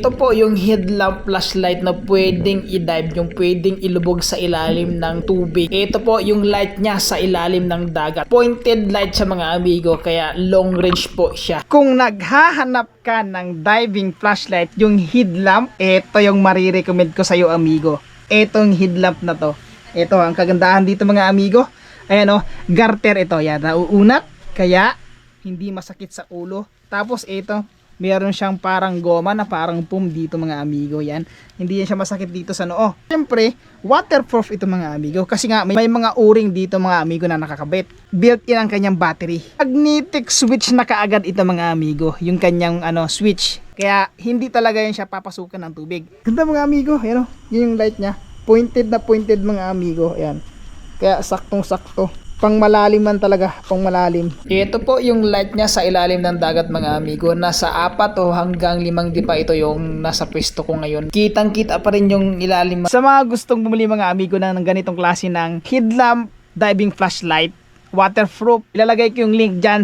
Ito po yung headlamp flashlight na pwedeng i-dive, yung pwedeng ilubog sa ilalim ng tubig. Ito po yung light niya sa ilalim ng dagat. Pointed light siya mga amigo, kaya long range po siya. Kung naghahanap ka ng diving flashlight, yung headlamp, ito yung marirecommend ko sa iyo amigo. Itong headlamp na to. Ito ang kagandahan dito mga amigo. Ayan o, garter ito. Yan, nauunat. Kaya hindi masakit sa ulo. Tapos ito, meron siyang parang goma na parang foam dito mga amigo. Yan, hindi yan siya masakit dito sa noo. Siyempre, waterproof ito mga amigo. Kasi nga may mga o-ring dito mga amigo na nakakabit. Built-in ang kanyang battery. Magnetic switch na kaagad ito mga amigo. Yung kanyang switch. Kaya hindi talaga yan siya papasukan ng tubig. Ganda mga amigo. Yan o, yun yung light niya. Pointed na pointed mga amigo. Ayan. Kaya saktong-sakto. Pang malalim man talaga, pang malalim. Ito po yung light niya sa ilalim ng dagat mga amigo. Nasa 4 o hanggang 5 dipa ito yung nasa pwesto ko ngayon. Kitang-kita pa rin yung ilalim. Sa mga gustong bumili mga amigo ng ganitong klase ng headlamp diving flashlight, waterproof, ilalagay ko yung link dyan sa